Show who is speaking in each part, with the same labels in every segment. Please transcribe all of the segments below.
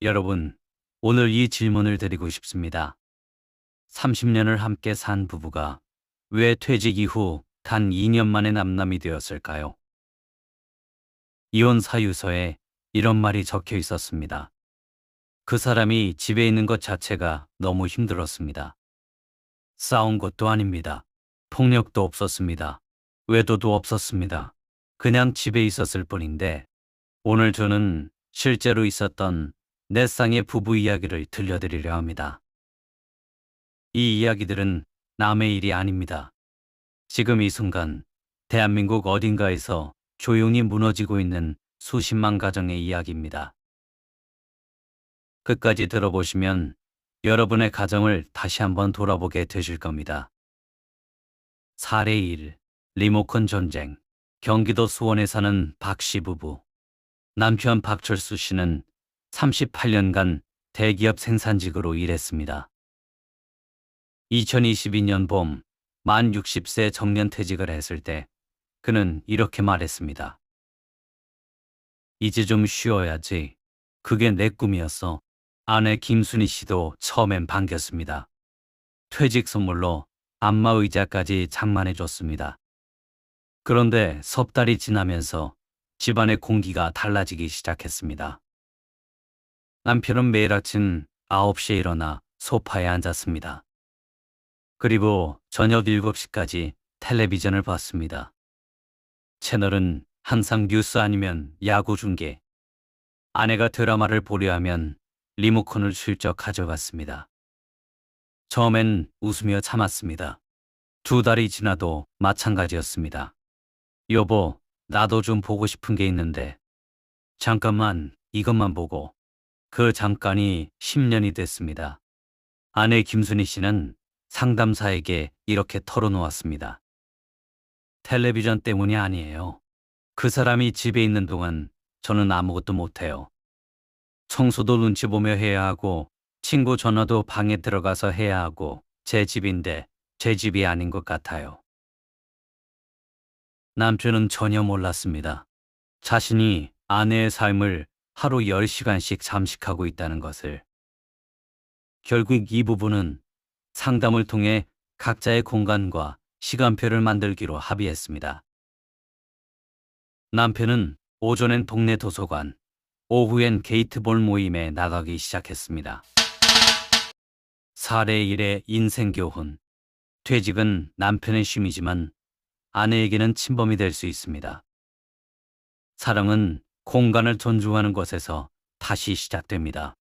Speaker 1: 여러분, 오늘 이 질문을 드리고 싶습니다. 30년을 함께 산 부부가 왜 퇴직 이후 단 2년 만에 남남이 되었을까요? 이혼 사유서에 이런 말이 적혀 있었습니다. 그 사람이 집에 있는 것 자체가 너무 힘들었습니다. 싸운 것도 아닙니다. 폭력도 없었습니다. 외도도 없었습니다. 그냥 집에 있었을 뿐인데 오늘 저는 실제로 있었던 내 쌍의 부부 이야기를 들려드리려 합니다. 이 이야기들은 남의 일이 아닙니다. 지금 이 순간 대한민국 어딘가에서 조용히 무너지고 있는 수십만 가정의 이야기입니다. 끝까지 들어보시면 여러분의 가정을 다시 한번 돌아보게 되실 겁니다. 사례 1. 리모컨 전쟁. 경기도 수원에 사는 박씨 부부. 남편 박철수 씨는 38년간 대기업 생산직으로 일했습니다. 2022년 봄 만 60세 정년퇴직을 했을 때 그는 이렇게 말했습니다. 이제 좀 쉬어야지. 그게 내 꿈이었어. 아내 김순희 씨도 처음엔 반겼습니다. 퇴직 선물로 안마의자까지 장만해줬습니다. 그런데 석 달이 지나면서 집안의 공기가 달라지기 시작했습니다. 남편은 매일 아침 9시에 일어나 소파에 앉았습니다. 그리고 저녁 7시까지 텔레비전을 봤습니다. 채널은 항상 뉴스 아니면 야구 중계. 아내가 드라마를 보려 하면 리모컨을 슬쩍 가져갔습니다. 처음엔 웃으며 참았습니다. 2달이 지나도 마찬가지였습니다. 여보, 나도 좀 보고 싶은 게 있는데. 잠깐만, 이것만 보고. 그 잠깐이 10년이 됐습니다. 아내 김순희 씨는 상담사에게 이렇게 털어놓았습니다. 텔레비전 때문이 아니에요. 그 사람이 집에 있는 동안 저는 아무것도 못해요. 청소도 눈치 보며 해야 하고 친구 전화도 방에 들어가서 해야 하고 제 집인데 제 집이 아닌 것 같아요. 남편은 전혀 몰랐습니다. 자신이 아내의 삶을 하루 10시간씩 잠식하고 있다는 것을. 결국 이 부부는 상담을 통해 각자의 공간과 시간표를 만들기로 합의했습니다. 남편은 오전엔 동네 도서관, 오후엔 게이트볼 모임에 나가기 시작했습니다. 사례 1의 인생교훈. 퇴직은 남편의 쉼이지만 아내에게는 침범이 될 수 있습니다. 사랑은 공간을 존중하는 것에서 다시 시작됩니다.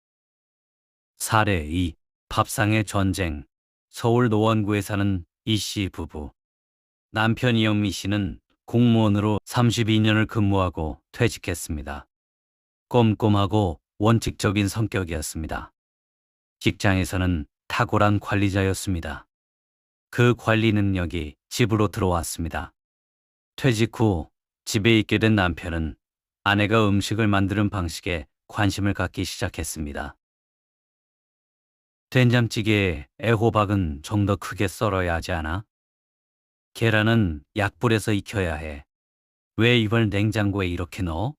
Speaker 1: 사례 2. 밥상의 전쟁. 서울 노원구에 사는 이씨 부부. 남편 이영미 씨는 공무원으로 32년을 근무하고 퇴직했습니다. 꼼꼼하고 원칙적인 성격이었습니다. 직장에서는 탁월한 관리자였습니다. 그 관리 능력이 집으로 들어왔습니다. 퇴직 후 집에 있게 된 남편은 아내가 음식을 만드는 방식에 관심을 갖기 시작했습니다. 된장찌개에 애호박은 좀 더 크게 썰어야 하지 않아? 계란은 약불에서 익혀야 해. 왜 이걸 냉장고에 이렇게 넣어?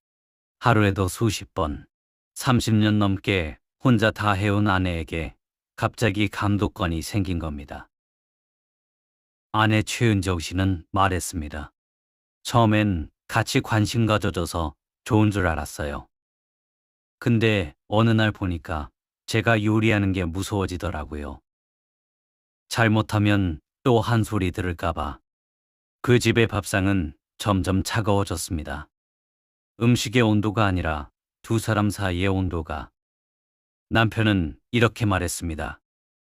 Speaker 1: 하루에도 수십 번, 30년 넘게 혼자 다 해온 아내에게 갑자기 감독관이 생긴 겁니다. 아내 최은정 씨는 말했습니다. 처음엔 같이 관심 가져줘서 좋은 줄 알았어요. 근데 어느 날 보니까 제가 요리하는 게 무서워지더라고요. 잘못하면 또 한 소리 들을까봐. 그 집의 밥상은 점점 차가워졌습니다. 음식의 온도가 아니라 두 사람 사이의 온도가. 남편은 이렇게 말했습니다.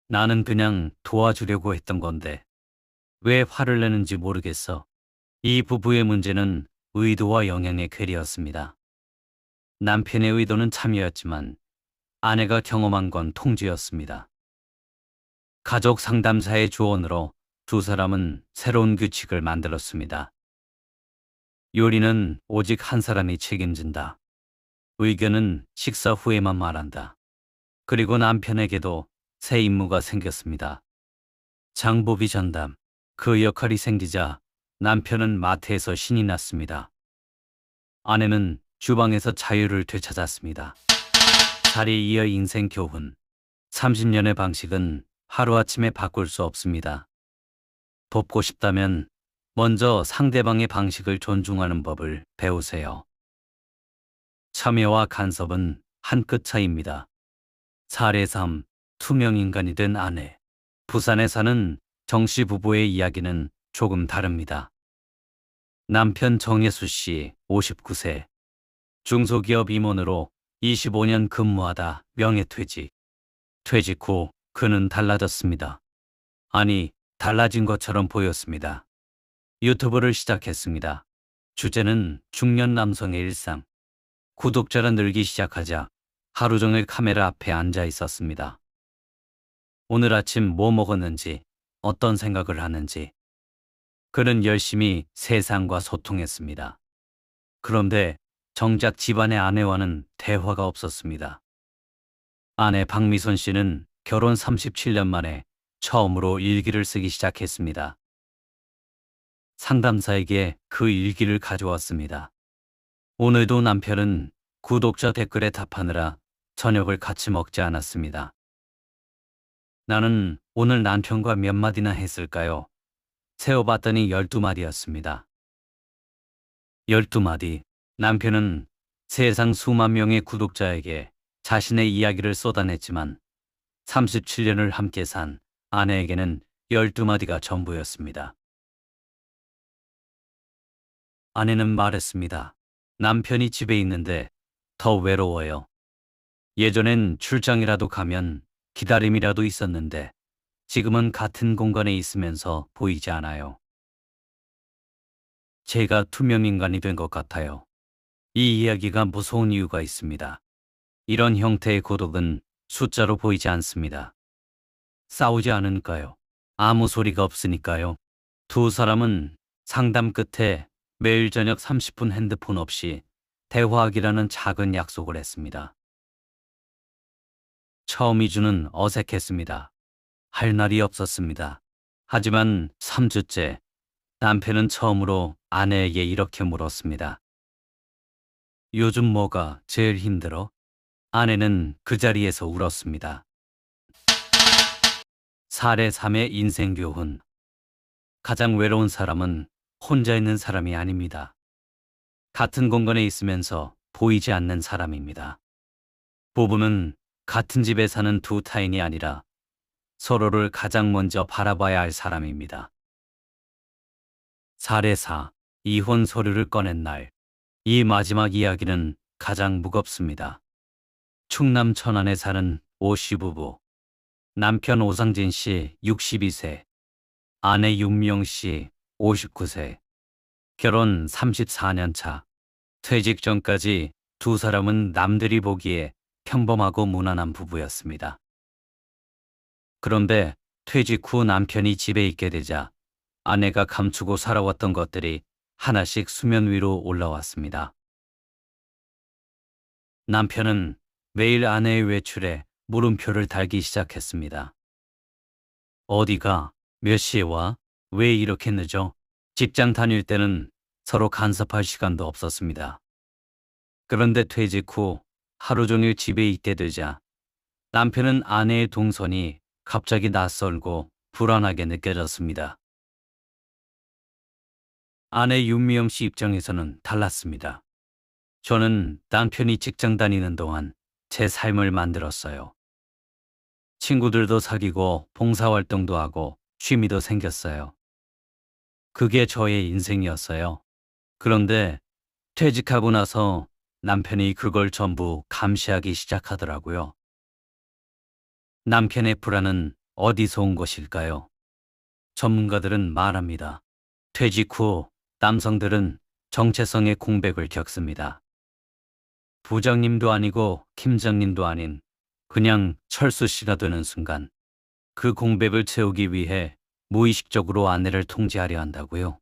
Speaker 1: 나는 그냥 도와주려고 했던 건데 왜 화를 내는지 모르겠어. 이 부부의 문제는 의도와 영향의 괴리였습니다. 남편의 의도는 참여였지만 아내가 경험한 건 통제였습니다. 가족 상담사의 조언으로 두 사람은 새로운 규칙을 만들었습니다. 요리는 오직 한 사람이 책임진다. 의견은 식사 후에만 말한다. 그리고 남편에게도 새 임무가 생겼습니다. 장보기 전담. 그 역할이 생기자 남편은 마트에서 신이 났습니다. 아내는 주방에서 자유를 되찾았습니다. 살이 이어 인생 교훈. 30년의 방식은 하루아침에 바꿀 수 없습니다. 돕고 싶다면 먼저 상대방의 방식을 존중하는 법을 배우세요. 참여와 간섭은 한 끗 차이입니다. 사례 3. 투명인간이 된 아내. 부산에 사는 정씨 부부의 이야기는 조금 다릅니다. 남편 정예수 씨 59세. 중소기업 임원으로 25년 근무하다 명예퇴직. 퇴직 후 그는 달라졌습니다. 아니, 달라진 것처럼 보였습니다. 유튜브를 시작했습니다. 주제는 중년 남성의 일상. 구독자가 늘기 시작하자 하루 종일 카메라 앞에 앉아 있었습니다. 오늘 아침 뭐 먹었는지, 어떤 생각을 하는지. 그는 열심히 세상과 소통했습니다. 그런데 정작 집안의 아내와는 대화가 없었습니다. 아내 박미선 씨는 결혼 37년 만에 처음으로 일기를 쓰기 시작했습니다. 상담사에게 그 일기를 가져왔습니다. 오늘도 남편은 구독자 댓글에 답하느라 저녁을 같이 먹지 않았습니다. 나는 오늘 남편과 몇 마디나 했을까요? 세어봤더니 12마디였습니다. 12마디. 남편은 세상 수만 명의 구독자에게 자신의 이야기를 쏟아냈지만 37년을 함께 산 아내에게는 12마디가 전부였습니다. 아내는 말했습니다. 남편이 집에 있는데 더 외로워요. 예전엔 출장이라도 가면 기다림이라도 있었는데 지금은 같은 공간에 있으면서 보이지 않아요. 제가 투명인간이 된 것 같아요. 이 이야기가 무서운 이유가 있습니다. 이런 형태의 고독은 숫자로 보이지 않습니다. 싸우지 않으니까요. 아무 소리가 없으니까요. 두 사람은 상담 끝에 매일 저녁 30분 핸드폰 없이 대화하기라는 작은 약속을 했습니다. 처음 2주는 어색했습니다. 할 날이 없었습니다. 하지만 3주째 남편은 처음으로 아내에게 이렇게 물었습니다. 요즘 뭐가 제일 힘들어? 아내는 그 자리에서 울었습니다. 사례 3의 인생 교훈. 가장 외로운 사람은 혼자 있는 사람이 아닙니다. 같은 공간에 있으면서 보이지 않는 사람입니다. 부부는 같은 집에 사는 두 타인이 아니라 서로를 가장 먼저 바라봐야 할 사람입니다. 사례 4. 이혼 서류를 꺼낸 날. 이 마지막 이야기는 가장 무겁습니다. 충남 천안에 사는 오씨 부부. 남편 오상진 씨 62세, 아내 윤미영 씨 59세. 결혼 34년 차. 퇴직 전까지 두 사람은 남들이 보기에 평범하고 무난한 부부였습니다. 그런데 퇴직 후 남편이 집에 있게 되자 아내가 감추고 살아왔던 것들이 하나씩 수면 위로 올라왔습니다. 남편은 매일 아내의 외출에 물음표를 달기 시작했습니다. 어디가, 몇 시에 와, 왜 이렇게 늦어? 직장 다닐 때는 서로 간섭할 시간도 없었습니다. 그런데 퇴직 후 하루 종일 집에 있게 되자 남편은 아내의 동선이 갑자기 낯설고 불안하게 느껴졌습니다. 아내 윤미영 씨 입장에서는 달랐습니다. 저는 남편이 직장 다니는 동안 제 삶을 만들었어요. 친구들도 사귀고 봉사활동도 하고 취미도 생겼어요. 그게 저의 인생이었어요. 그런데 퇴직하고 나서 남편이 그걸 전부 감시하기 시작하더라고요. 남편의 불안은 어디서 온 것일까요? 전문가들은 말합니다. 퇴직 후 남성들은 정체성의 공백을 겪습니다. 부장님도 아니고 팀장님도 아닌 그냥 철수 씨가 되는 순간 그 공백을 채우기 위해 무의식적으로 아내를 통제하려 한다고요.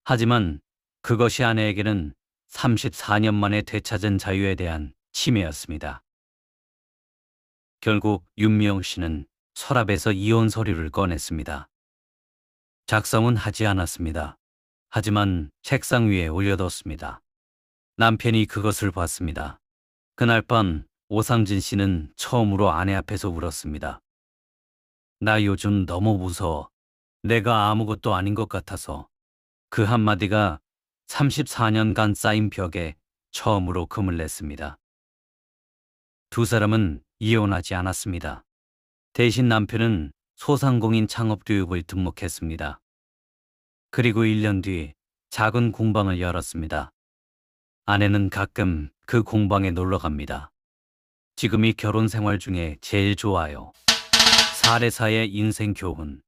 Speaker 1: 하지만 그것이 아내에게는 34년 만에 되찾은 자유에 대한 침해였습니다. 결국 윤미영 씨는 서랍에서 이혼 서류를 꺼냈습니다. 작성은 하지 않았습니다. 하지만 책상 위에 올려뒀습니다. 남편이 그것을 봤습니다. 그날 밤 오상진 씨는 처음으로 아내 앞에서 울었습니다. 나 요즘 너무 무서워. 내가 아무것도 아닌 것 같아서. 그 한마디가 34년간 쌓인 벽에 처음으로 금을 냈습니다. 두 사람은 이혼하지 않았습니다. 대신 남편은 소상공인 창업교육을 등록했습니다. 그리고 1년 뒤 작은 공방을 열었습니다. 아내는 가끔 그 공방에 놀러 갑니다. 지금이 결혼 생활 중에 제일 좋아요. 사례사의 인생 교훈.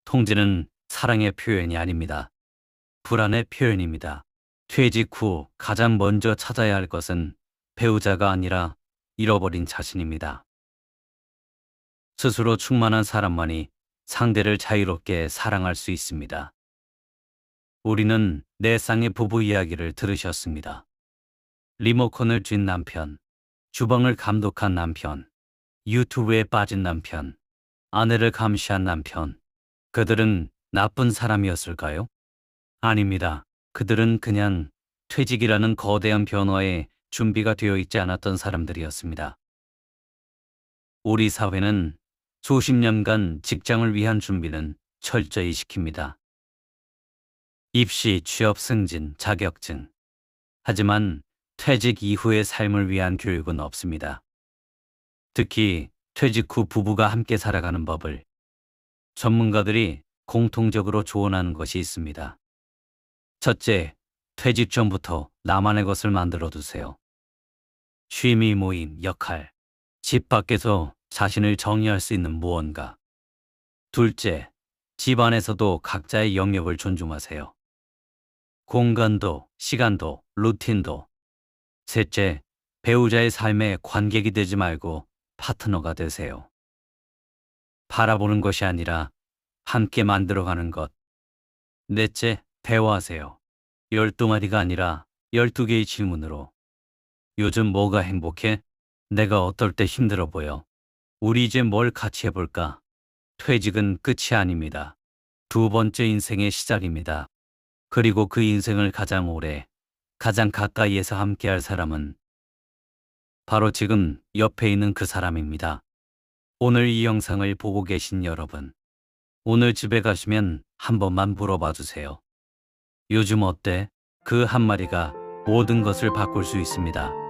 Speaker 1: 통제는 사랑의 표현이 아닙니다. 불안의 표현입니다. 퇴직 후 가장 먼저 찾아야 할 것은 배우자가 아니라 잃어버린 자신입니다. 스스로 충만한 사람만이 상대를 자유롭게 사랑할 수 있습니다. 우리는 네 쌍의 부부 이야기를 들으셨습니다. 리모컨을 쥔 남편, 주방을 감독한 남편, 유튜브에 빠진 남편, 아내를 감시한 남편. 그들은 나쁜 사람이었을까요? 아닙니다. 그들은 그냥 퇴직이라는 거대한 변화에 준비가 되어 있지 않았던 사람들이었습니다. 우리 사회는 수십 년간 직장을 위한 준비는 철저히 시킵니다. 입시, 취업, 승진, 자격증. 하지만 퇴직 이후의 삶을 위한 교육은 없습니다. 특히 퇴직 후 부부가 함께 살아가는 법을 전문가들이 공통적으로 조언하는 것이 있습니다. 첫째, 퇴직 전부터 나만의 것을 만들어 두세요. 취미, 모임, 역할, 집 밖에서 자신을 정의할 수 있는 무언가. 둘째, 집 안에서도 각자의 영역을 존중하세요. 공간도, 시간도, 루틴도. 셋째, 배우자의 삶에 관객이 되지 말고 파트너가 되세요. 바라보는 것이 아니라 함께 만들어가는 것. 넷째, 대화하세요. 12마디가 아니라 12개의 질문으로. 요즘 뭐가 행복해? 내가 어떨 때 힘들어 보여? 우리 이제 뭘 같이 해볼까? 퇴직은 끝이 아닙니다. 두 번째 인생의 시작입니다. 그리고 그 인생을 가장 오래, 가장 가까이에서 함께할 사람은 바로 지금 옆에 있는 그 사람입니다. 오늘 이 영상을 보고 계신 여러분, 오늘 집에 가시면 한 번만 물어봐 주세요. 요즘 어때? 그 한마디가 모든 것을 바꿀 수 있습니다.